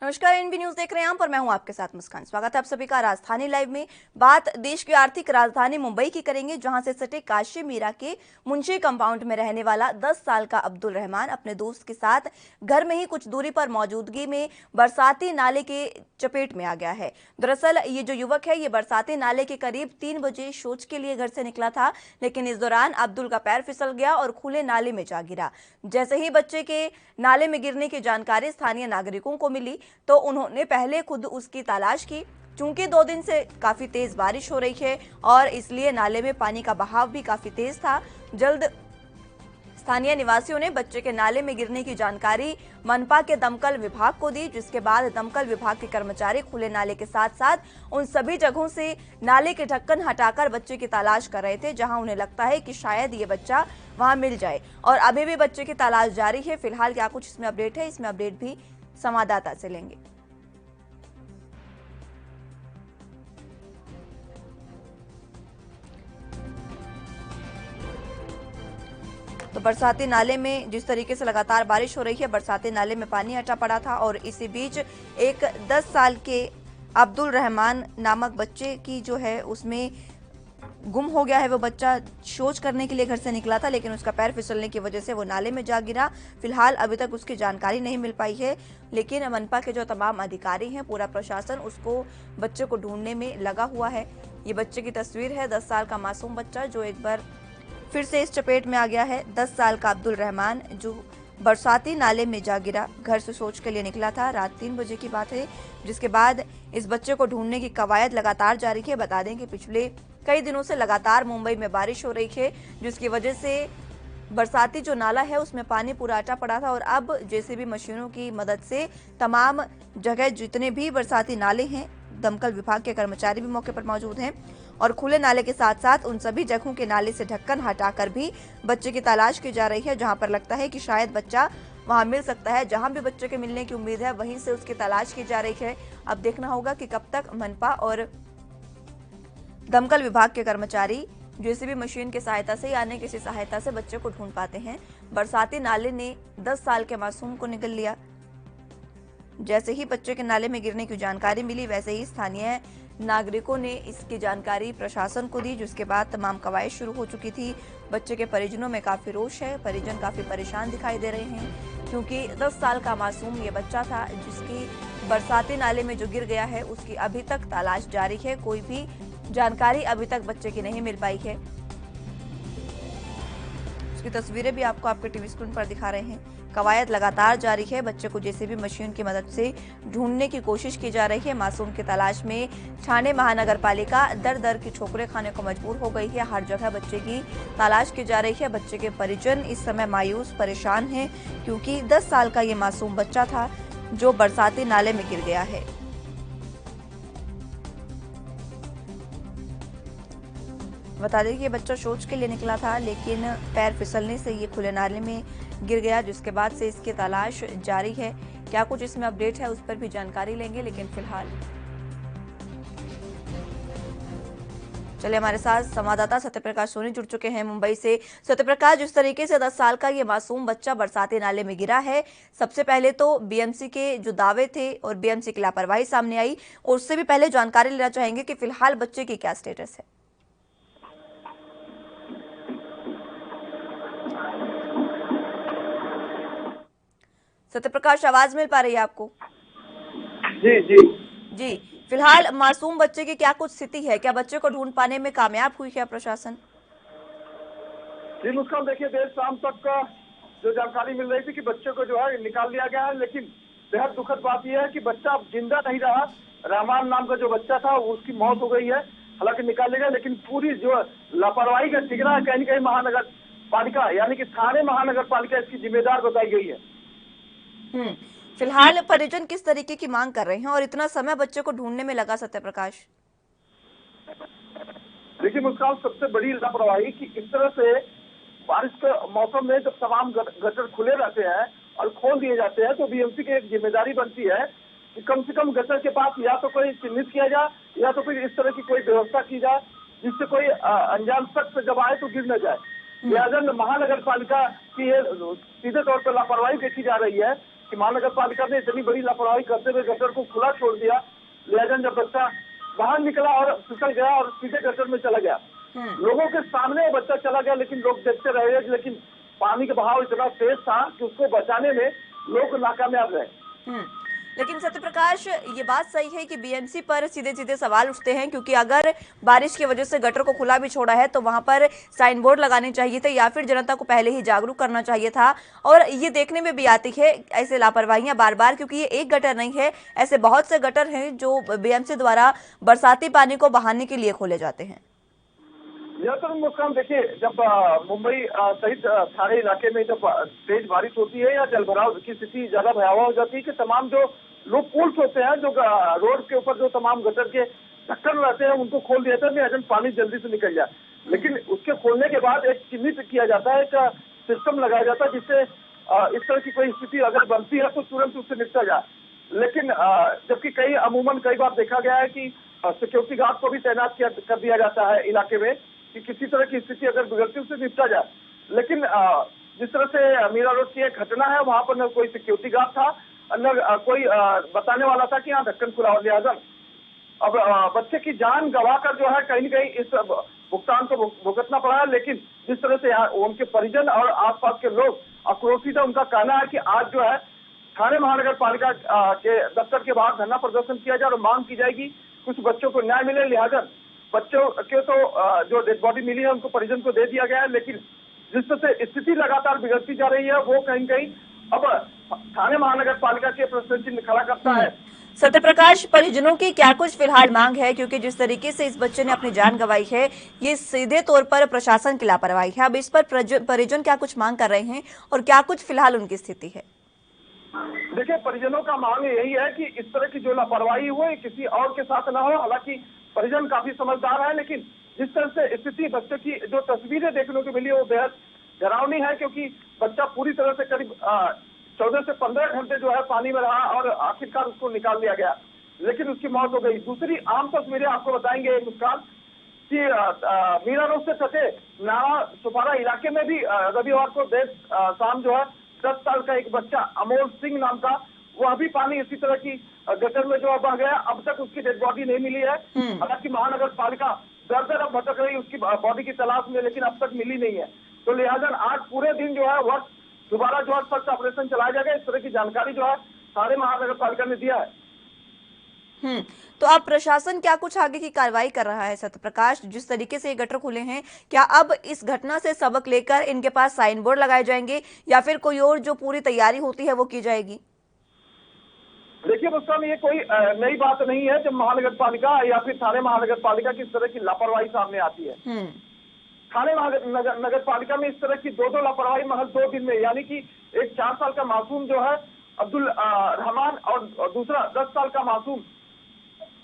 नमस्कार, NB news देख रहे हैं आप और मैं हूं आपके साथ मुस्कान। स्वागत है आप सभी का राजधानी लाइव में। बात देश की आर्थिक राजधानी मुंबई की करेंगे, जहां से सटे काशी मीरा के मुंशी कंपाउंड में रहने वाला 10 साल का अब्दुल रहमान अपने दोस्त के साथ घर में ही कुछ दूरी पर मौजूदगी में बरसाती नाले के चपेट में आ गया है। दरअसल ये जो युवक है, ये बरसाती नाले के करीब 3 बजे शौच के लिए घर से निकला था, लेकिन इस दौरान अब्दुल का पैर फिसल गया और खुले नाले में जा गिरा। जैसे ही बच्चे के नाले में गिरने की जानकारी स्थानीय नागरिकों को मिली तो उन्होंने पहले खुद उसकी तलाश की। चूंकि 2 दिन से काफी तेज बारिश हो रही है और इसलिए नाले में पानी का बहाव भी काफी तेज था। जल्द स्थानीय निवासियों ने बच्चे के नाले में गिरने की जानकारी मनपा के दमकल विभाग को दी, जिसके बाद दमकल विभाग के कर्मचारी खुले नाले के साथ साथ उन सभी जगहों से नाले के ढक्कन हटाकर बच्चे की तलाश कर रहे थे, जहां उन्हें लगता है कि शायद ये बच्चा वहां मिल जाए। और अभी भी बच्चे की तलाश जारी है। फिलहाल क्या कुछ इसमें अपडेट है, इसमें अपडेट भी संवाददाता से लेंगे। तो बरसाती नाले में जिस तरीके से लगातार बारिश हो रही है, बरसाती नाले में पानी अटा पड़ा था और इसी बीच एक 10 साल के अब्दुल रहमान नामक बच्चे की जो है उसमें गुम हो गया है। वो बच्चा शौच करने के लिए घर से निकला था, लेकिन उसका पैर फिसलने की वजह से वो नाले में जा गिरा। फिलहाल अभी तक उसकी जानकारी नहीं मिल पाई है, लेकिन मनपा के जो तमाम अधिकारी हैं, पूरा प्रशासन उसको बच्चे को ढूंढने में लगा हुआ है। ये बच्चे की तस्वीर है, 10 साल का मासूम बच्चा जो एक बार फिर से इस चपेट में आ गया है। 10 साल का अब्दुल रहमान जो बरसाती नाले में जा गिरा, घर से शौच के लिए निकला था। रात 3 बजे की बात है, जिसके बाद इस बच्चे को ढूंढने की कवायद लगातार जारी है। बता दें कि पिछले कई दिनों से लगातार मुंबई में बारिश हो रही है, जिसकी वजह से बरसाती जो नाला है उसमें पानी पूरा अटा पड़ा था और अब जेसीबी मशीनों की मदद से तमाम जगह जितने भी बरसाती नाले हैं, दमकल विभाग के कर्मचारी भी मौके पर मौजूद हैं और खुले नाले के साथ साथ उन सभी जगहों के नाले से ढक्कन हटाकर भी बच्चे की तलाश की जा रही है, जहां पर लगता है कि शायद बच्चा वहां मिल सकता है। जहां भी बच्चे के मिलने की उम्मीद है, वहीं से उसकी तलाश की जा रही है। अब देखना होगा कि कब तक मनपा और दमकल विभाग के कर्मचारी जेसीबी मशीन की सहायता से या अन्य किसी सहायता से बच्चे को ढूंढ पाते हैं। बरसाती नाले ने 10 साल के मासूम को निगल लिया। जैसे ही बच्चे के नाले में गिरने की जानकारी मिली, वैसे ही स्थानीय नागरिकों ने इसकी जानकारी प्रशासन को दी, जिसके बाद तमाम कवायद शुरू हो चुकी थी। बच्चे के परिजनों में काफी रोष है, परिजन काफी परेशान दिखाई दे रहे हैं, क्योंकि 10 साल का मासूम ये बच्चा था जिसकी बरसाती नाले में जो गिर गया है उसकी अभी तक तलाश जारी है। कोई भी जानकारी अभी तक बच्चे की नहीं मिल पाई है। उसकी तस्वीरें भी आपको आपके टीवी स्क्रीन पर दिखा रहे हैं। कवायद लगातार जारी है, बच्चे को जेसीबी मशीन की मदद से ढूंढने की कोशिश की जा रही है। मासूम की तलाश में ठाणे महानगर पालिका दर दर की ठोकरें खाने को मजबूर हो गई है। हर जगह बच्चे की तलाश की जा रही है। बच्चे के परिजन इस समय मायूस परेशान हैं, क्योंकि 10 साल का ये मासूम बच्चा था जो बरसाती नाले में गिर गया है। बता दें कि ये बच्चा शौच के लिए निकला था, लेकिन पैर फिसलने से ये खुले नाले में गिर गया, जिसके बाद से इसकी तलाश जारी है। क्या कुछ इसमें अपडेट है, उस पर भी जानकारी लेंगे, लेकिन फिलहाल चलिए हमारे साथ संवाददाता सत्यप्रकाश सोनी जुड़ चुके हैं मुंबई से। सत्यप्रकाश, जिस तरीके से 10 साल का ये मासूम बच्चा बरसाती नाले में गिरा है, सबसे पहले तो बीएमसी के जो दावे थे और बीएमसी की लापरवाही सामने आई, और उससे भी पहले जानकारी लेना चाहेंगे कि फिलहाल बच्चे की क्या स्टेटस है। सत्यप्रकाश, आवाज मिल पा रही है आपको? जी जी जी, फिलहाल मासूम बच्चे की क्या कुछ स्थिति है? क्या बच्चे को ढूंढ पाने में कामयाब हुई है प्रशासन? जी मुस्कान, देखिए देर शाम तक का जो जानकारी मिल रही थी कि बच्चे को जो है निकाल लिया गया है, लेकिन बेहद दुखद बात यह है कि बच्चा अब जिंदा नहीं रहा। रहमान नाम का जो बच्चा था उसकी मौत हो गई है। हालांकि निकाल लिया गया, लेकिन पूरी जो लापरवाही का ठिकाना कहीं न कहीं महानगर पालिका यानी कि ठाणे महानगर पालिका इसकी जिम्मेदार बताई गई है। फिलहाल परिजन किस तरीके की मांग कर रहे हैं और इतना समय बच्चे को ढूंढने में लगा सत्यप्रकाश? देखिए मुस्कान, सबसे बड़ी लापरवाही कि इस तरह से बारिश के मौसम में जब तमाम गटर खुले रहते हैं और खोल दिए जाते हैं, तो बीएमसी की एक जिम्मेदारी बनती है कि कम से कम गटर के पास या तो कोई चिन्हित किया जाए या तो फिर इस तरह की कोई व्यवस्था की जाए जिससे कोई अनजान शख्स जब आए तो गिर न जाए। लिहाजा महानगर पालिका की सीधे तौर पर लापरवाही देखी जा रही है। कि महानगर पालिका ने इतनी बड़ी लापरवाही करते हुए गटर को खुला छोड़ दिया। लिहाजा जब बच्चा बाहर निकला और फिसल गया और सीधे गटर में चला गया, लोगों के सामने बच्चा चला गया, लेकिन लोग देखते रहे। लेकिन पानी का बहाव इतना तेज था कि उसको बचाने में लोग नाकामयाब रहे। लेकिन सत्यप्रकाश, ये बात सही है कि बीएमसी पर सीधे सीधे सवाल उठते हैं, क्योंकि अगर बारिश की वजह से गटर को खुला भी छोड़ा है तो वहां पर साइन बोर्ड लगाने चाहिए थे या फिर जनता को पहले ही जागरूक करना चाहिए था। और ये देखने में भी आती है ऐसे लापरवाहियां बार बार, क्योंकि ये एक गटर नहीं है, ऐसे बहुत से गटर हैं जो बीएमसी द्वारा बरसाती पानी को बहाने के लिए खोले जाते हैं। यह तो मुस्कान, देखिए, जब मुंबई सहित सारे इलाके में जब तेज बारिश होती है या जलभराव की स्थिति ज्यादा भयावह हो जाती है कि तमाम जो लोग पुल्स होते हैं, जो रोड के ऊपर जो तमाम गटर के ढक्कन रहते हैं, उनको खोल दिया जाता है पानी जल्दी से निकल जाए। लेकिन उसके खोलने के बाद एक चिन्हित किया जाता है, एक सिस्टम लगाया जाता है जिससे इस तरह की कोई स्थिति अगर बनती है तो तुरंत उससे निपटा जाए। लेकिन जबकि कई बार देखा गया है कि सिक्योरिटी गार्ड को भी तैनात कर दिया जाता है इलाके में कि किसी तरह की स्थिति अगर बिगड़ती उससे निपटा जाए। लेकिन जिस तरह से मीरा रोड की एक घटना है, वहां पर न कोई सिक्योरिटी गार्ड था, न कोई बताने वाला था कि यहाँ ढक्कन खुला हो। लिहाजा अब बच्चे की जान गंवाकर जो है कहीं न कहीं इस भुगतान को भुगतना पड़ा है। लेकिन जिस तरह से यहाँ उनके परिजन और आसपास के लोग आक्रोशित है, उनका कहना है कि आज जो है थाने महानगर पालिका के दफ्तर के बाहर धरना प्रदर्शन किया जाए और मांग की जाएगी कुछ बच्चों को न्याय मिले। लिहाजा बच्चों के तो जो डेड बॉडी मिली है उनको परिजन को दे दिया गया है, लेकिन जिस तरह से स्थिति लगातार बिगड़ती जा रही है वो कहीं कहीं अब थाने महानगर पालिका के प्रश्न चिन्ह खड़ा करता है। सत्यप्रकाश, परिजनों की क्या कुछ फिलहाल मांग है, क्योंकि जिस तरीके से इस बच्चे ने अपनी जान गंवाई है ये सीधे तौर पर प्रशासन की लापरवाही है। अब इस पर परिजन क्या कुछ मांग कर रहे हैं और क्या कुछ फिलहाल उनकी स्थिति है? देखिए, परिजनों का मांग यही है कि इस तरह की जो लापरवाही हो किसी और के साथ ना हो। हालांकि परिजन काफी समझदार है, लेकिन जिस तरह से स्थिति बच्चे की जो तस्वीरें देखने को मिली वो बेहद डरावनी है, क्योंकि बच्चा पूरी तरह से करीब 14 से 15 घंटे जो है पानी में रहा और आखिरकार उसको निकाल लिया गया, लेकिन उसकी मौत हो गई। दूसरी आम तस्वीरें आपको बताएंगे मुस्कान कि मीरा रोड से सटे नारा सुपारा इलाके में भी रविवार को देर शाम जो है 10 साल का एक बच्चा अमोल सिंह नाम का, वह भी पानी इसी तरह की गटर में जो बह गया। अब तक उसकी डेड बॉडी नहीं मिली है। हालांकि महानगर पालिका दर दर अब भटक रही उसकी बॉडी की तलाश में, लेकिन अब तक मिली नहीं है। तो लिहाजा आज पूरे दिन जो है वह दोबारा जो है सर्च ऑपरेशन चलाया जाएगा। इस तरह की जानकारी जो है सारे महानगर पालिका ने दिया है। तो अब प्रशासन क्या कुछ आगे की कार्रवाई कर रहा है सत्यप्रकाश? जिस तरीके से ये गटर खुले हैं, क्या अब इस घटना से सबक लेकर इनके पास साइन बोर्ड लगाए जाएंगे या फिर कोई और जो पूरी तैयारी होती है वो की जाएगी? देखिए मुस्कान, ये कोई नई बात नहीं है जब महानगर पालिका या फिर थाने महानगर पालिका की इस तरह की लापरवाही सामने आती है। थाने नगर पालिका में इस तरह की दो लापरवाही महज 2 दिन में, यानी कि एक 4 साल का मासूम जो है अब्दुल रहमान और दूसरा 10 साल का मासूम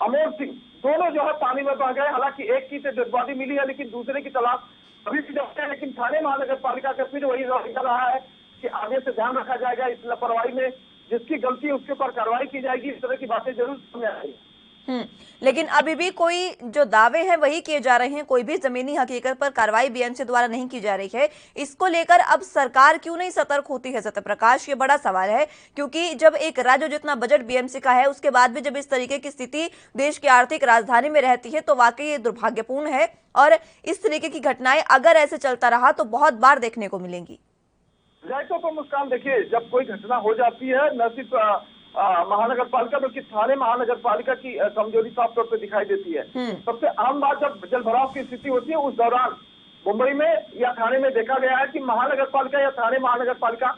अमोल सिंह, दोनों जो है पानी में बह गए। हालांकि एक की डेड बॉडी मिली है, लेकिन दूसरे की तलाश अभी भी जारी है। लेकिन थाने महानगर पालिका का फिर वही रवैया रहा है कि आगे से ध्यान रखा जाएगा, इस लापरवाही में जिसकी गलती है उसके ऊपर कार्रवाई की जाएगी। इस तरह की बातें जरूर सामने आएंगी। लेकिन अभी भी कोई जो दावे हैं वही किए जा रहे हैं, कोई भी जमीनी हकीकत पर कार्रवाई बीएमसी द्वारा नहीं की जा रही है। इसको लेकर अब सरकार क्यों नहीं सतर्क होती है सत्यप्रकाश? ये बड़ा सवाल है, क्योंकि जब एक राज्य जितना बजट बीएमसी का है उसके बाद भी जब इस तरीके की स्थिति देश की आर्थिक राजधानी में रहती है तो वाकई ये दुर्भाग्यपूर्ण है। और इस तरीके की घटनाएं अगर ऐसे चलता रहा तो बहुत बार देखने को मिलेंगी। तो मुस्कान, देखिए, जब कोई घटना हो जाती है न सिर्फ महानगर पालिका बल्कि थाने महानगर पालिका की कमजोरी साफ तौर पर दिखाई देती है। सबसे आम बात जब जल भराव की स्थिति होती है उस दौरान मुंबई में या थाने में देखा गया है कि महानगर पालिका या थाने महानगर पालिका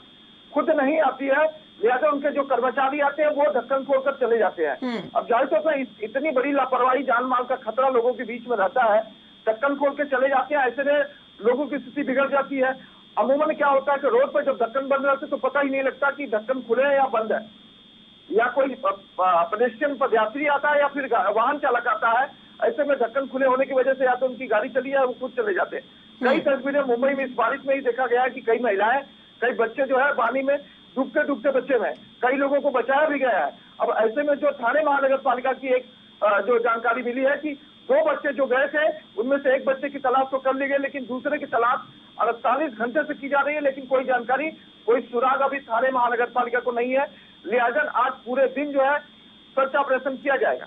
खुद नहीं आती है, लिहाजा उनके जो कर्मचारी आते हैं वो ढक्कन खोलकर चले जाते हैं। अब जाहिर तौर पर इतनी बड़ी लापरवाही, जान माल का खतरा लोगों के बीच में रहता है, ढक्कन खोल के चले जाते हैं, ऐसे में लोगों की स्थिति बिगड़ जाती है। अमूमन क्या होता है कि रोड पर जब ढक्कन बंद रहते तो पता ही नहीं लगता कि ढक्कन खुले हैं या बंद है, या कोई पेडेस्ट्रियन पदयात्री आता है या फिर वाहन चालक आता है। ऐसे में ढक्कन खुले होने की वजह से या तो उनकी गाड़ी चली है, वो खुद चले जाते हैं। कई तस्वीरें मुंबई में इस बारिश में ही देखा गया है कि कई महिलाएं, कई बच्चे जो है पानी में डूबते बच्चे में कई लोगों को बचाया भी गया है। अब ऐसे में जो थाने महानगर पालिका की एक जो जानकारी मिली है कि 2 बच्चे जो गए थे उनमें से एक बच्चे की तलाश तो कर ली गई, लेकिन दूसरे की तलाश 48 घंटे से की जा रही है, लेकिन कोई जानकारी कोई सुराग अभी थाने महानगर पालिका को नहीं है। लिहाजा आज पूरे दिन जो है सर्च ऑपरेशन किया जाएगा।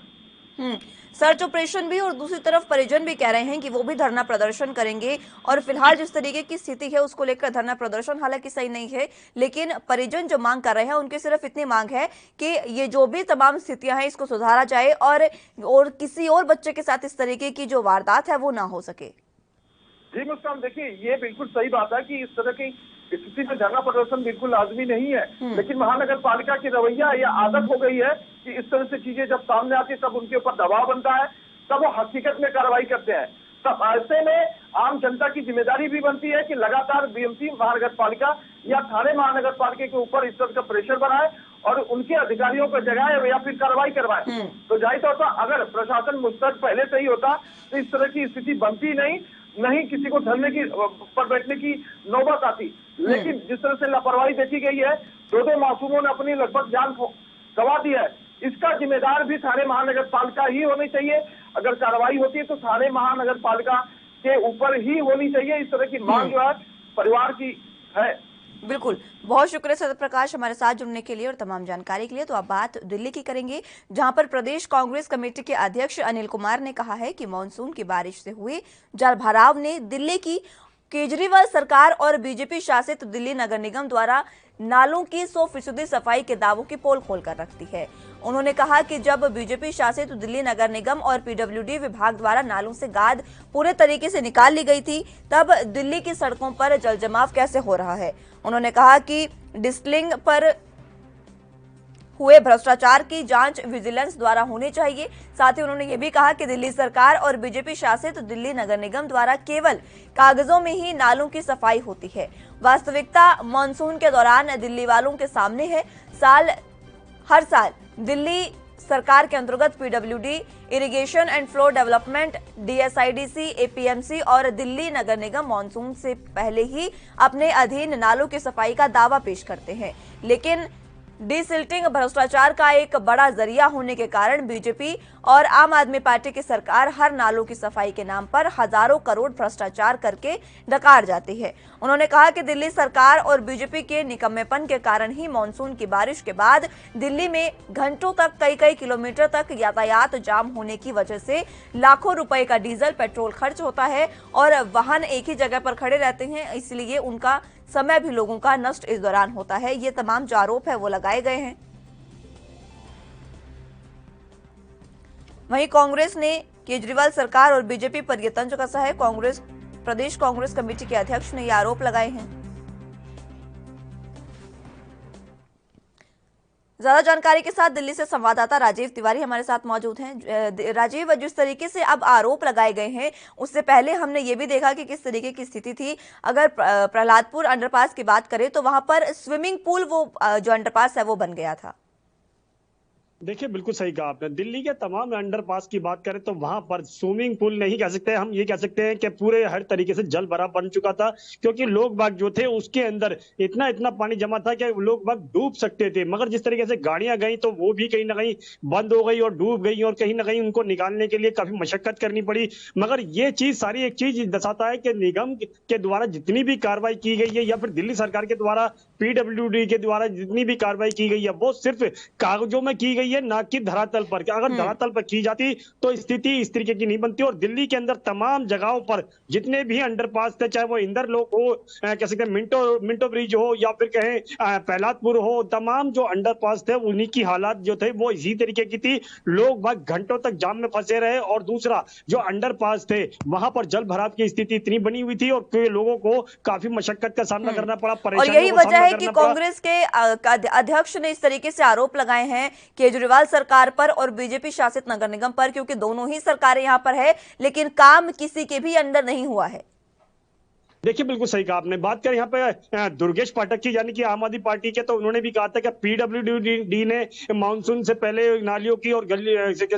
सर्च ऑपरेशन भी, और दूसरी तरफ परिजन भी कह रहे हैं कि वो भी धरना प्रदर्शन करेंगे। और फिलहाल जिस तरीके की स्थिति है उसको लेकर धरना प्रदर्शन हालांकि सही नहीं है, लेकिन परिजन जो मांग कर रहे हैं उनकी सिर्फ इतनी मांग है कि ये जो भी तमाम स्थितियां हैं इसको सुधारा जाए और किसी और बच्चे के साथ इस तरीके की जो वारदात है वो ना हो सके। जी मुस्कान, देखिए ये बिल्कुल सही बात है कि इस तरह की स्थिति में धरना प्रदर्शन बिल्कुल लाजमी नहीं है, लेकिन महानगर पालिका की रवैया या आदत हो गई है कि इस तरह से चीजें जब सामने आती है तब उनके ऊपर दबाव बनता है, तब वो हकीकत में कार्रवाई करते हैं। तब ऐसे में आम जनता की जिम्मेदारी भी बनती है कि लगातार बीएमसी महानगर पालिका या थाने महानगर पालिका के ऊपर इस तरह का प्रेशर बनाए और उनके अधिकारियों को जगाए या फिर कार्रवाई करवाए। तो जाहिर तौर पर अगर प्रशासन मुस्तैद पहले से ही होता तो इस तरह की स्थिति बनती नहीं किसी को धरने की पर बैठने की नौबत आती। लेकिन जिस तरह से लापरवाही देखी गई है, दो मासूमों ने अपनी लगभग जान गंवा दी है, इसका जिम्मेदार भी थाने महानगर पालिका ही होनी चाहिए। अगर कार्रवाई होती है तो थाने महानगर पालिका के ऊपर ही होनी चाहिए। इस तरह की मांग जो है परिवार की है। बिल्कुल, बहुत शुक्रिया सत्य प्रकाश हमारे साथ जुड़ने के लिए और तमाम जानकारी के लिए। तो अब बात दिल्ली की करेंगे, जहां पर प्रदेश कांग्रेस कमेटी के अध्यक्ष अनिल कुमार ने कहा है कि मानसून की बारिश से हुए जलभराव ने दिल्ली की केजरीवाल सरकार और बीजेपी शासित दिल्ली नगर निगम द्वारा नालों की 100% सफाई के दावों की पोल खोल कर रख दी है। उन्होंने कहा कि जब बीजेपी शासित दिल्ली नगर निगम और पीडब्ल्यूडी विभाग द्वारा नालों से गाद पूरे तरीके से निकाल ली गई थी, तब दिल्ली की सड़कों पर जल जमाव कैसे हो रहा है। उन्होंने कहा कि डिस्टिलिंग पर हुए भ्रष्टाचार की जांच विजिलेंस द्वारा होनी चाहिए। साथ ही उन्होंने ये भी कहा कि दिल्ली सरकार और बीजेपी शासित दिल्ली नगर निगम द्वारा केवल कागजों में ही नालों की सफाई होती है। वास्तविकता मानसून के दौरान दिल्ली वालों के सामने है। हर साल दिल्ली सरकार के अंतर्गत PWD, irrigation and flow development, DSIDC, APMC और दिल्ली नगर निगम मानसून से पहले ही अपने अधीन नालों की सफाई का दावा पेश करते हैं, लेकिन डिसिल्टिंग भ्रष्टाचार का एक बड़ा जरिया होने के कारण बीजेपी और आम आदमी पार्टी की सरकार हर नालों की सफाई के नाम पर हजारों करोड़ भ्रष्टाचार करके डकार जाती है। उन्होंने कहा कि दिल्ली सरकार और बीजेपी के निकम्मेपन के कारण ही मानसून की बारिश के बाद दिल्ली में घंटों तक कई किलोमीटर तक यातायात जाम होने की वजह से लाखों रुपए का डीजल पेट्रोल खर्च होता है और वाहन एक ही जगह पर खड़े रहते हैं, इसलिए उनका समय भी लोगों का नष्ट इस दौरान होता है। ये तमाम जो आरोप है वो लगाए गए हैं। वहीं कांग्रेस ने केजरीवाल सरकार और बीजेपी पर यह तंज कसा है। प्रदेश कांग्रेस कमेटी के अध्यक्ष ने ये आरोप लगाए हैं। ज्यादा जानकारी के साथ दिल्ली से संवाददाता राजीव तिवारी हमारे साथ मौजूद हैं। राजीव, जिस तरीके से अब आरोप लगाए गए हैं उससे पहले हमने ये भी देखा कि किस तरीके की स्थिति थी। अगर प्रहलादपुर अंडरपास की बात करें तो वहां पर स्विमिंग पूल वो जो अंडरपास है वो बन गया था। देखिए, बिल्कुल सही कहा आपने। दिल्ली के तमाम अंडरपास की बात करें तो वहां पर स्विमिंग पूल नहीं कह सकते, हम ये कह सकते हैं कि पूरे हर तरीके से जल भरा बन चुका था, क्योंकि लोग बाग जो थे उसके अंदर इतना पानी जमा था कि लोग बाग डूब सकते थे। मगर जिस तरीके से गाड़ियां गई तो वो भी कहीं ना कहीं बंद हो गई और डूब गई और कहीं ना कहीं उनको निकालने के लिए काफी मशक्कत करनी पड़ी। मगर ये चीज सारी एक चीज दर्शाता है कि निगम के द्वारा जितनी भी कार्रवाई की गई है या फिर दिल्ली सरकार के द्वारा पीडब्ल्यूडी के द्वारा जितनी भी कार्रवाई की गई है वो सिर्फ कागजों में की गई है, ना कि धरातल पर। अगर धरातल पर की जाती तो स्थिति इस तरीके की नहीं बनती। और दिल्ली के अंदर तमाम जगहों पर जितने भी अंडरपास थे, चाहे वो इंदर लोक हो, कह सकते हैं मिंटो ब्रिज हो या फिर कहें प्रहलादपुर हो, तमाम जो अंडरपास थे उन्हीं की हालात जो थे वो इसी तरीके की थी। लोग बहुत घंटों तक जाम में फंसे रहे। और दूसरा, जो अंडरपास थे वहां पर जल भराव की स्थिति इतनी बनी हुई थी और लोगों को काफी मशक्कत का सामना करना पड़ा, और यही वजह है कि कांग्रेस के अध्यक्ष ने इस तरीके से आरोप लगाए हैं केजरीवाल सरकार पर और बीजेपी शासित नगर निगम पर, क्योंकि दोनों ही सरकारें यहां पर है लेकिन काम किसी के भी अंडर नहीं हुआ है। देखिए, बिल्कुल सही कहा आपने। बात करें यहाँ पे दुर्गेश पाठक की, यानी कि आम आदमी पार्टी के, तो उन्होंने भी कहा था कि पीडब्ल्यूडी ने मानसून से पहले नालियों की और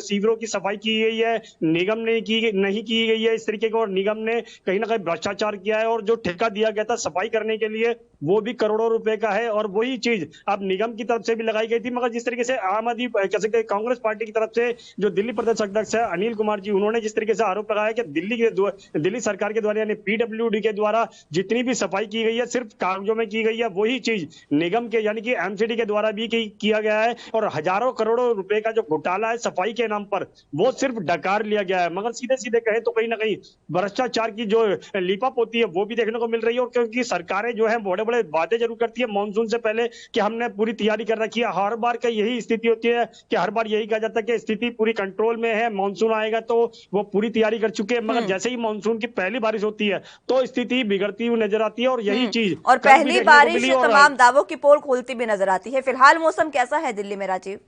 सीवरों की सफाई की गई है, निगम ने नहीं की गई है इस तरीके को। और निगम ने कहीं ना कहीं भ्रष्टाचार किया है और जो ठेका दिया गया था सफाई करने के लिए वो भी करोड़ों रुपए का है। और वही चीज अब निगम की तरफ से भी लगाई गई थी। मगर जिस तरीके से आम आदमी कह सकते हैं कांग्रेस पार्टी की तरफ से जो दिल्ली प्रदेश अध्यक्ष है अनिल कुमार जी, उन्होंने जिस तरीके से आरोप लगाया कि दिल्ली सरकार के द्वारा यानी पीडब्ल्यूडी के द्वारा द्वारा जितनी भी सफाई की गई है सिर्फ कागजों में की गई है। वही चीज निगम के यानी कि एमसीडी के द्वारा भी किया गया है और हजारों करोड़ों रुपए का जो घोटाला है सफाई के नाम पर वो सिर्फ डकार लिया गया है। मगर सीधे सीधे कहे तो कहीं ना कहीं भ्रष्टाचार की जो लीपाप होती है वो भी देखने को मिल रही है। और क्योंकि सरकारें जो है बड़े बड़े वादे जरूर करती है मानसून से पहले कि हमने पूरी तैयारी कर रखी है, हर बार का यही स्थिति होती है कि हर बार यही कहा जाता है कि स्थिति पूरी कंट्रोल में है, मानसून आएगा तो वो पूरी तैयारी कर चुके हैं। मगर जैसे ही मानसून की पहली बारिश होती है तो स्थिति बिगड़ती हुई नजर आती है और यही चीज और पहली बारिश तमाम दावों की पोल खोलती भी नजर आती है। फिलहाल मौसम कैसा है दिल्ली में राजीव?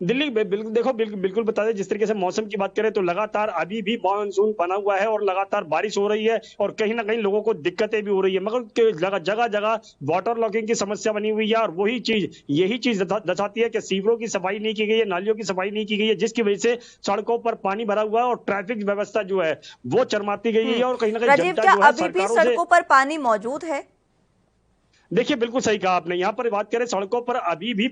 दिल्ली बिल्कुल देखो बिल्कुल बता दें, जिस तरीके से मौसम की बात करें तो लगातार अभी भी मानसून बना हुआ है और लगातार बारिश हो रही है और कहीं ना कहीं लोगों को दिक्कतें भी हो रही है। मगर जगह जगह वाटर लॉकिंग की समस्या बनी हुई है और वही चीज यही चीज दर्शाती है कि सीवरों की सफाई नहीं की गई है, नालियों की सफाई नहीं की गई है, जिसकी वजह से सड़कों पर पानी भरा हुआ है और ट्रैफिक व्यवस्था जो है वो चरमाती गई है। और कहीं ना कहीं जनता जो है अभी भी सड़कों पर पानी मौजूद है? देखिए बिल्कुल सही कहा आपने। यहाँ पर बात करें सड़कों पर अभी भी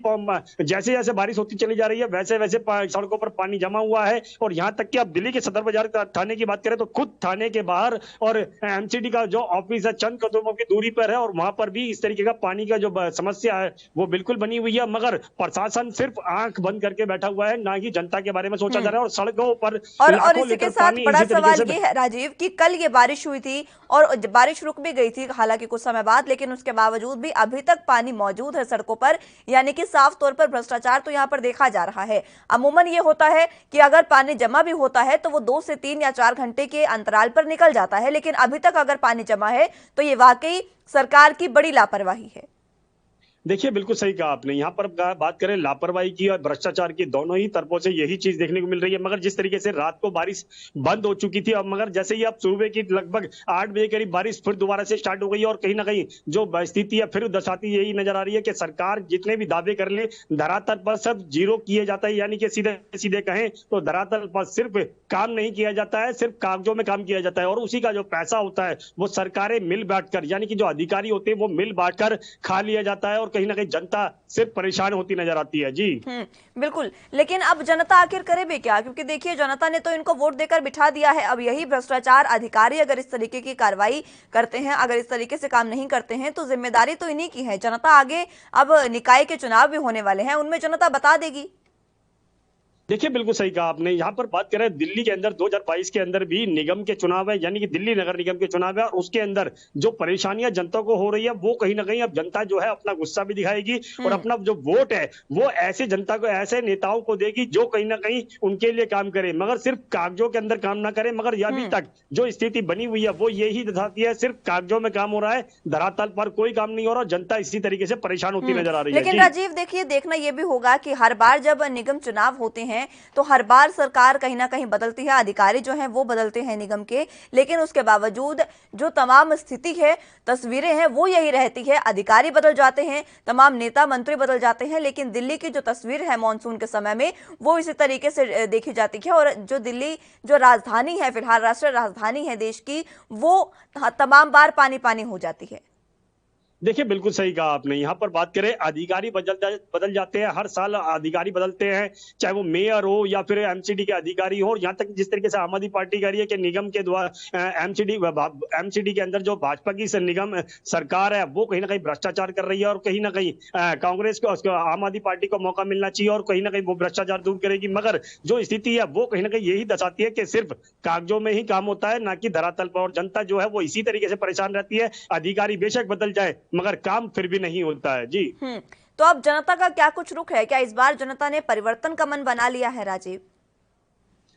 जैसे जैसे बारिश होती चली जा रही है वैसे वैसे सड़कों पर पानी जमा हुआ है। और यहाँ तक कि अब दिल्ली के सदर बाजार थाने की बात करें तो खुद थाने के बाहर और एमसीडी का जो ऑफिस है चंद कदमों की दूरी पर है और वहां पर भी इस तरीके का पानी का जो समस्या है वो बिल्कुल बनी हुई है। मगर प्रशासन सिर्फ आंख बंद करके बैठा हुआ है, ना ही जनता के बारे में सोचा जा रहा है। और सड़कों पर और इसी के साथ बड़ा सवाल ये है राजीव कि कल ये बारिश हुई थी और बारिश रुक भी गई थी हालांकि कुछ समय बाद, लेकिन उसके बावजूद भी अभी तक पानी मौजूद है सड़कों पर, यानी कि साफ तौर पर भ्रष्टाचार तो यहां पर देखा जा रहा है। अमूमन ये होता है कि अगर पानी जमा भी होता है तो वो 2 से 3 या 4 घंटे के अंतराल पर निकल जाता है, लेकिन अभी तक अगर पानी जमा है तो ये वाकई सरकार की बड़ी लापरवाही है। देखिए बिल्कुल सही कहा आपने। यहाँ पर बात करें लापरवाही की और भ्रष्टाचार की, दोनों ही तरफों से यही चीज देखने को मिल रही है। मगर जिस तरीके से रात को बारिश बंद हो चुकी थी, अब मगर जैसे ही अब सुबह की लगभग 8 बजे करीब बारिश फिर दोबारा से स्टार्ट हो गई और कहीं ना कहीं जो स्थिति है फिर दर्शाती यही नजर आ रही है कि सरकार जितने भी दावे कर ले धरातल पर सब जीरो किए जाता है। यानी कि सीधे सीधे कहें तो धरातल पर सिर्फ काम नहीं किया जाता है, सिर्फ कागजों में काम किया जाता है। और उसी का जो पैसा होता है वो सरकारें मिल बांटकर यानी कि जो अधिकारी होते हैं वो मिल बांटकर खा लिया जाता है और कहीं ना कहीं जनता सिर्फ परेशान होती नजर आती है। जी बिल्कुल, लेकिन अब जनता आखिर करे भी क्या? क्योंकि देखिए जनता ने तो इनको वोट देकर बिठा दिया है। अब यही भ्रष्टाचार अधिकारी अगर इस तरीके की कार्रवाई करते हैं, अगर इस तरीके से काम नहीं करते हैं तो जिम्मेदारी तो इन्हीं की है। जनता आगे अब निकाय के चुनाव भी होने वाले हैं, उनमें जनता बता देगी। देखिए बिल्कुल सही कहा आपने। यहाँ पर बात करें दिल्ली के अंदर 2022 के अंदर भी निगम के चुनाव है, यानी कि दिल्ली नगर निगम के चुनाव है और उसके अंदर जो परेशानियां जनता को हो रही है वो कहीं ना कहीं अब जनता जो है अपना गुस्सा भी दिखाएगी और अपना जो वोट है वो ऐसे जनता को, ऐसे नेताओं को देगी जो कहीं ना कहीं उनके लिए काम करे, मगर सिर्फ कागजों के अंदर काम ना करे। मगर अभी तक जो स्थिति बनी हुई है वो यही दिखाती है सिर्फ कागजों में काम हो रहा है, धरातल पर कोई काम नहीं हो रहा। जनता इसी तरीके से परेशान होती नजर आ रही है। लेकिन राजीव देखिए, देखना यह भी होगा कि हर बार जब निगम चुनाव होते हैं तो हर बार सरकार कहीं ना कहीं बदलती है, अधिकारी जो हैं वो बदलते हैं निगम के, लेकिन उसके बावजूद जो तमाम स्थिति है, तस्वीरें हैं वो यही रहती है। अधिकारी बदल जाते हैं, तमाम नेता मंत्री बदल जाते हैं, लेकिन दिल्ली की जो तस्वीर है मॉनसून के समय में वो इसी तरीके से देखी जाती है। और जो दिल्ली जो राजधानी है, फिलहाल राष्ट्रीय राजधानी है देश की, वो तमाम बार पानी पानी हो जाती है। देखिए बिल्कुल सही कहा आपने। यहाँ पर बात करें अधिकारी बदल जाते हैं, हर साल अधिकारी बदलते हैं, चाहे वो मेयर हो या फिर एमसीडी के अधिकारी हो। यहाँ तक जिस तरीके से आम आदमी पार्टी कह रही है कि निगम के द्वारा एमसीडी के अंदर जो भाजपा की निगम सरकार है वो कहीं ना कहीं भ्रष्टाचार कर रही है और कहीं ना कहीं कांग्रेस को, आम आदमी पार्टी को मौका मिलना चाहिए और कहीं ना कहीं वो भ्रष्टाचार दूर करेगी। मगर जो स्थिति है वो कहीं ना कहीं यही दर्शाती है कि सिर्फ कागजों में ही काम होता है, ना कि धरातल पर। और जनता जो है वो इसी तरीके से परेशान रहती है। अधिकारी बेशक बदल जाए मगर काम फिर भी नहीं होता है। जी तो अब जनता का क्या कुछ रुख है? क्या इस बार जनता ने परिवर्तन का मन बना लिया है राजीव?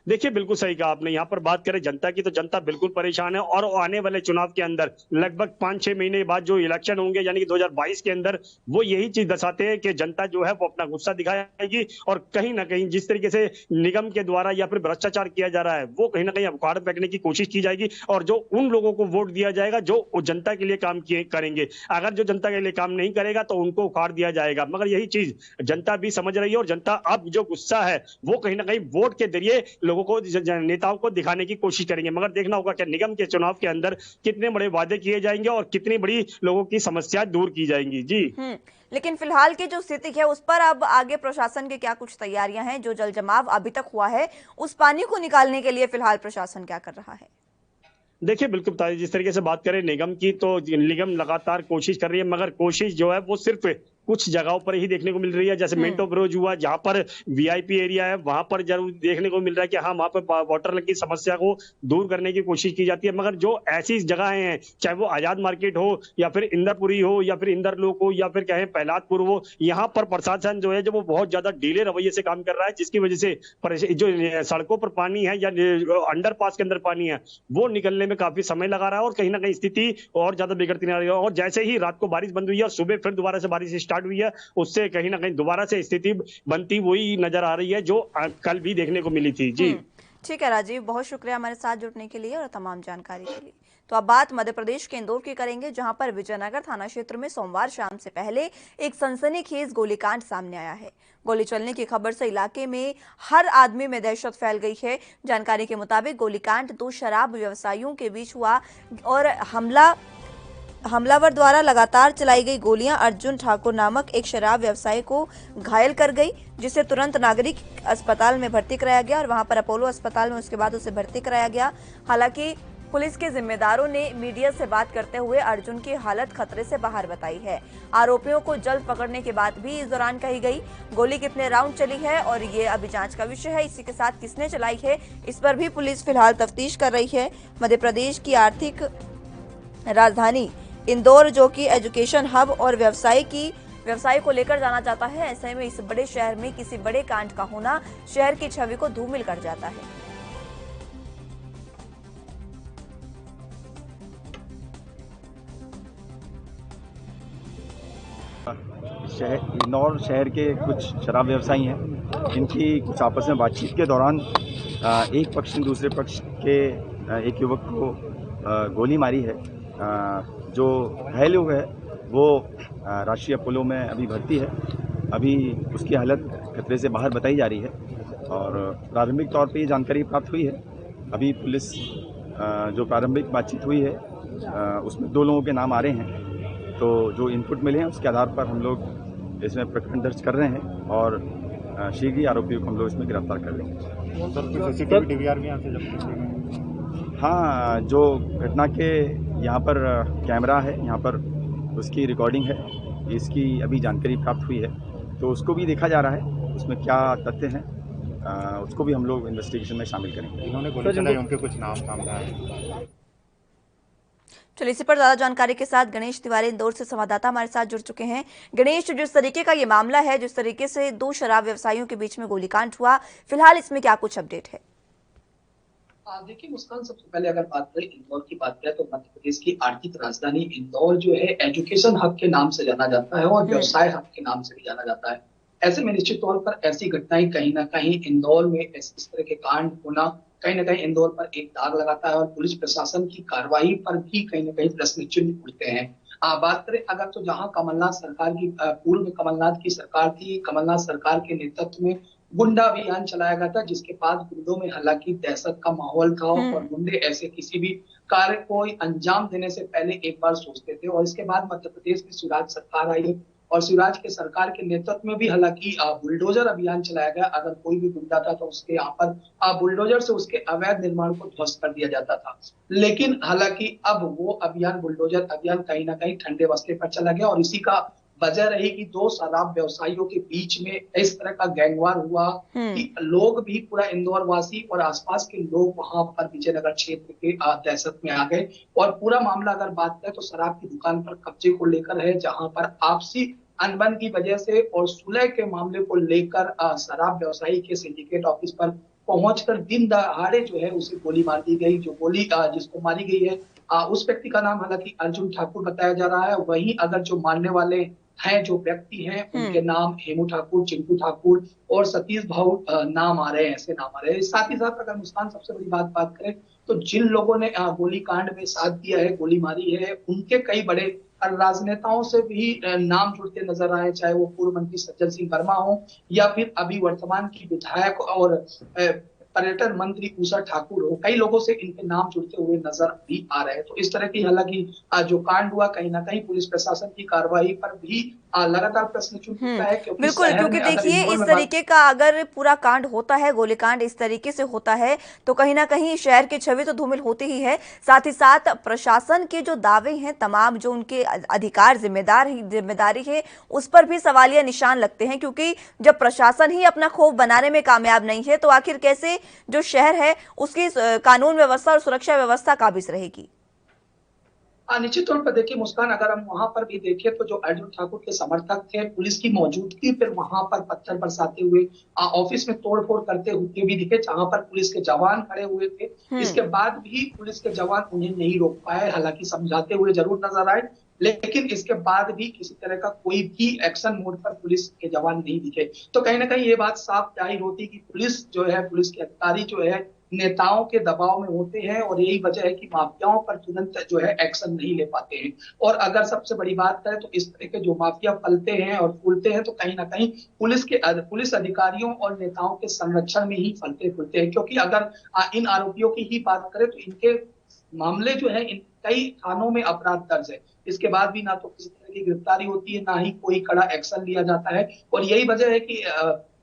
देखिए बिल्कुल सही कहा आपने। यहाँ पर बात करें जनता की तो जनता बिल्कुल परेशान है और आने वाले चुनाव के अंदर लगभग 5-6 महीने बाद जो इलेक्शन होंगे यानी कि 2022 के अंदर, वो यही चीज दर्शाते हैं कि जनता जो है वो अपना गुस्सा दिखाएगी और कहीं ना कहीं जिस तरीके से निगम के द्वारा या फिर भ्रष्टाचार किया जा रहा है वो कहीं ना कहीं उखाड़ फेंकने की कोशिश की जाएगी और जो उन लोगों को वोट दिया जाएगा जो जनता के लिए काम करेंगे। अगर जो जनता के लिए काम नहीं करेगा तो उनको उखाड़ दिया जाएगा। मगर यही चीज जनता भी समझ रही है और जनता अब जो गुस्सा है वो कहीं ना कहीं वोट के जरिए लोगों को, नेताओं को दिखाने की कोशिश करेंगे। मगर देखना होगा कि निगम के चुनाव के अंदर कितने बड़े वादे किए जाएंगे और कितनी बड़ी लोगों की समस्या दूर की जाएंगी। जी लेकिन फिलहाल की जो स्थिति है उस पर अब आगे प्रशासन की क्या कुछ तैयारियां हैं? जो जल जमाव अभी तक हुआ है उस पानी को निकालने के लिए फिलहाल प्रशासन क्या कर रहा है? देखिए बिल्कुल ताज़ी जिस तरीके से बात करें निगम की, तो निगम लगातार कोशिश कर रही है, मगर कोशिश जो है वो सिर्फ कुछ जगहों पर ही देखने को मिल रही है। जैसे मिंटो ब्रोज हुआ, जहां पर वीआईपी एरिया है, वहां पर जरूर देखने को मिल रहा है कि हाँ, वहां पर वाटर की समस्या को दूर करने की कोशिश की जाती है। मगर जो ऐसी जगहें हैं, चाहे वो आजाद मार्केट हो या फिर इंदरपुरी हो या फिर इंदरलोक हो या फिर कहें प्रहलादपुर हो, यहाँ पर प्रशासन जो है जो वो बहुत ज्यादा ढीले रवैये से काम कर रहा है, जिसकी वजह से जो सड़कों पर पानी है या अंडरपास के अंदर पानी है, वो निकलने में काफी समय लगा रहा है और कहीं ना कहीं स्थिति और ज्यादा बिगड़ती नजर आ रही है। और जैसे ही रात को बारिश बंद हुई है और सुबह फिर दोबारा से बारिश स्टार्ट हुई है, उससे कहीं ना कहीं दोबारा से स्थिति बनती हुई नजर आ रही है जो कल भी देखने को मिली थी। जी ठीक है राजीव, बहुत शुक्रिया हमारे साथ जुड़ने के लिए और तमाम जानकारी के लिए। तो अब बात मध्य प्रदेश के इंदौर की करेंगे, जहां पर विजयनगर थाना क्षेत्र में सोमवार शाम से पहले एक सनसनीखेज गोलीकांड सामने आया है। गोली चलने की खबर से इलाके में हर आदमी में दहशत फैल गई है। जानकारी के मुताबिक गोलीकांड 2 शराब व्यवसायियों के बीच हुआ और हमलावर द्वारा लगातार चलाई गई गोलियां अर्जुन ठाकुर नामक एक शराब व्यवसायी को घायल कर गई, जिसे तुरंत नागरिक अस्पताल में भर्ती कराया गया और वहां पर अपोलो अस्पताल में उसके बाद उसे भर्ती कराया गया। हालांकि पुलिस के जिम्मेदारों ने मीडिया से बात करते हुए अर्जुन की हालत खतरे से बाहर बताई है। आरोपियों को जल्द पकड़ने की बात भी इस दौरान कही गई। गोली कितने राउंड चली है और ये अभी जांच का विषय है। इसी के साथ किसने चलाई है, इस पर भी पुलिस फिलहाल तफ्तीश कर रही है। मध्य प्रदेश की आर्थिक राजधानी इंदौर, जो कि एजुकेशन हब और व्यवसाय को लेकर जाना जाता है, ऐसे में इस बड़े शहर में किसी बड़े कांड का होना शहर की छवि को धूमिल कर जाता है। इंदौर शहर के कुछ शराब व्यवसायी हैं, इनकी कुछ आपस में बातचीत के दौरान एक पक्ष ने दूसरे पक्ष के एक युवक को गोली मारी है। जो घायल हुआ है वो राष्ट्रीय अपोलो में अभी भर्ती है। अभी उसकी हालत खतरे से बाहर बताई जा रही है और प्रारंभिक तौर पे ये जानकारी प्राप्त हुई है। अभी पुलिस जो प्रारंभिक बातचीत हुई है उसमें 2 लोगों के नाम आ रहे हैं, तो जो इनपुट मिले हैं उसके आधार पर हम लोग इसमें प्रकरण दर्ज कर रहे हैं और शीघ्र ही आरोपियों को हम लोग इसमें गिरफ्तार कर लेंगे। हाँ, जो घटना के यहाँ पर कैमरा है, यहाँ पर उसकी रिकॉर्डिंग है, इसकी अभी जानकारी प्राप्त हुई है, तो उसको भी देखा जा रहा है, उसमें क्या तथ्य हैं उसको भी हम लोग इन्वेस्टिगेशन में शामिल करेंगे। इन्होंने गोली चलाई, उनके कुछ नाम सामने आए। चलिए, इसी पर ज्यादा जानकारी के साथ गणेश तिवारी इंदौर से संवाददाता हमारे साथ जुड़ चुके हैं। गणेश, जिस तरीके का ये मामला है, जिस तरीके से 2 शराब व्यवसायियों के बीच में गोलीकांड हुआ, फिलहाल इसमें क्या कुछ अपडेट है? देखिए मुस्कान, सबसे पहले अगर बात करें इंदौर की बात करें तो मध्य प्रदेश की आर्थिक राजधानी इंदौर जो है एजुकेशन हब के नाम से जाना जाता है और व्यवसाय हब के नाम से भी जाना जाता है। ऐसे में निश्चित तौर पर ऐसी घटनाएं कहीं ना कहीं इंदौर में इस तरह के कांड होना कहीं ना कहीं इंदौर पर एक दाग लगाता है और पुलिस प्रशासन की कार्रवाई पर भी कहीं ना कहीं प्रश्न चिन्ह उठते हैं। बात करें अगर तो जहां कमलनाथ सरकार की पूर्व में कमलनाथ की सरकार थी, कमलनाथ सरकार के नेतृत्व में गुंडा अभियान चलाया गया था, जिसके बाद गुंडों में हालांकि दहशत का माहौल था और गुंडे ऐसे किसी भी कार्य को अंजाम देने से पहले एक बार सोचते थे। और इसके बाद मध्य प्रदेश में शिवराज सरकार आई और शिवराज के सरकार के नेतृत्व में भी हालांकि बुलडोजर अभियान चलाया गया। अगर कोई भी गुंडा था तो उसके यहाँ पर बुलडोजर से उसके अवैध निर्माण को ध्वस्त कर दिया जाता था। लेकिन हालांकि अब वो अभियान, बुलडोजर अभियान कहीं ना कहीं ठंडे वस्ते पर चला गया और इसी का वजह रही कि 2 शराब व्यवसायियों के बीच में इस तरह का गैंगवार हुआ कि लोग भी, पूरा इंदौर वासी और आसपास के लोग वहां पर विजयनगर क्षेत्र के दहशत में आ गए। और पूरा मामला अगर बात करें तो शराब की दुकान पर कब्जे को लेकर है, जहां पर आपसी अनबन की वजह से और सुलह के मामले को लेकर शराब व्यवसायी के सिंडिकेट ऑफिस पर पहुंचकर दिन दहाड़े जो है उसे गोली मार दी गई। जो गोली जिसको मारी गई है उस व्यक्ति का नाम हालांकि अर्जुन ठाकुर बताया जा रहा है। वहीं अगर जो मानने वाले हैं, जो व्यक्ति हैं, उनके नाम हेमू ठाकुर, चिंटू ठाकुर और सतीश भाऊ नाम आ रहे हैं, ऐसे नाम आ रहे हैं। साथ ही साथ अगर मुस्कान सबसे बड़ी बात करें तो जिन लोगों ने गोली कांड में साथ दिया है, गोली मारी है, उनके कई बड़े राजनेताओं से भी नाम जुड़ते नजर आए, चाहे वो पूर्व मंत्री सज्जन सिंह वर्मा हो या फिर अभी वर्तमान की विधायक और पर्यटन मंत्री उषा ठाकुर हो। कई लोगों से इनके नाम जुड़ते हुए नजर भी आ रहे हैं। तो इस तरह की हालांकि जो कांड हुआ कहीं ना कहीं पुलिस प्रशासन की कार्रवाई पर भी लगातार प्रश्न चिन्ह उठता है, क्योंकि बिल्कुल, शहर क्योंकि में अगर देखिए इंदौर इस में तरीके का अगर पूरा कांड होता है, गोलीकांड इस तरीके से होता है, तो कहीं ना कहीं शहर की छवि तो धूमिल होती ही है। साथ ही साथ प्रशासन के जो दावे हैं, तमाम जो उनके अधिकार जिम्मेदारी है, उस पर भी सवालिया निशान लगते हैं, क्योंकि जब प्रशासन ही अपना खौफ बनाने में कामयाब नहीं है, तो आखिर कैसे जो शहर है उसकी कानून व्यवस्था और सुरक्षा व्यवस्था काबिज रहेगी। निश्चित तौर पर देखिए मुस्कान, अगर हम वहां पर भी देखें तो जो अर्जुन ठाकुर के समर्थक थे, पुलिस की मौजूदगी फिर वहां पर पत्थर बरसाते हुए, ऑफिस में तोड़फोड़ करते हुए भी दिखे, जहां पर पुलिस के जवान खड़े हुए थे। इसके बाद भी पुलिस के जवान उन्हें नहीं रोक पाए, हालांकि समझाते हुए जरूर नजर आए, लेकिन इसके बाद भी किसी तरह का कोई भी एक्शन मोड पर पुलिस के जवान नहीं दिखे। तो कहीं ना कहीं ये बात साफ जाहिर होती कि पुलिस जो है, पुलिस के अधिकारी जो है नेताओं के दबाव में होते हैं, और यही वजह है कि माफियाओं पर तुरंत जो है एक्शन नहीं ले पाते हैं। और अगर सबसे बड़ी बात करें तो इस तरह के जो माफिया पलते हैं और फूलते हैं, तो कहीं ना कहीं पुलिस अधिकारियों और नेताओं के संरक्षण में ही फलते फूलते हैं। क्योंकि अगर इन आरोपियों की ही बात करें तो इनके मामले जो है, इन कई थानों में अपराध दर्ज है, इसके बाद भी ना तो किसी तरह की गिरफ्तारी होती है, ना ही कोई कड़ा एक्शन लिया जाता है। और यही वजह है कि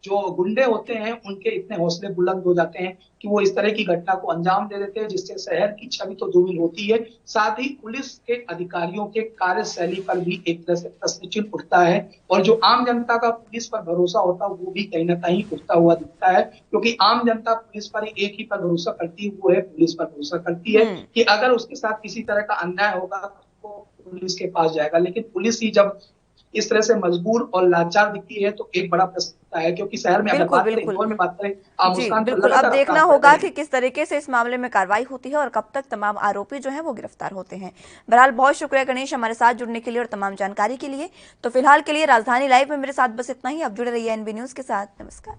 जो गुंडे होते हैं उनके इतने हौसले बुलंद हो जाते हैं कि वो इस तरह की घटना को अंजाम दे देते हैं, जिससे शहर की छवि तो धूमिल होती है, साथ ही पुलिस के अधिकारियों के कार्यशैली पर भी एक तरह से प्रश्न चिन्ह उठता है। और जो आम जनता का पुलिस पर भरोसा होता है, वो भी कहीं ना कहीं उठता हुआ दिखता है, क्योंकि आम जनता पुलिस पर एक ही पर भरोसा करती है, वो है पुलिस पर भरोसा करती है कि अगर उसके साथ किसी तरह का अन्याय होगा तो पुलिस के पास जाएगा। लेकिन पुलिस ही जब इस तरह से मजबूर और लाचार दिखती है, तो एक बड़ा प्रश्न उठता है, क्योंकि शहर में अगर बात करें, इंदौर में बात करें, जी मुस्कान, तो बिल्कुल, अब लगातार देखना अपराध होगा बढ़ रहे कि हैं। किस तरीके से इस मामले में कार्रवाई होती है और कब तक तमाम आरोपी जो हैं वो गिरफ्तार होते हैं। बहरहाल बहुत शुक्रिया गणेश हमारे साथ जुड़ने के लिए और तमाम जानकारी के लिए। तो फिलहाल के लिए राजधानी लाइव में मेरे साथ बस इतना ही। अब जुड़े रहिए एनबी न्यूज के साथ। नमस्कार।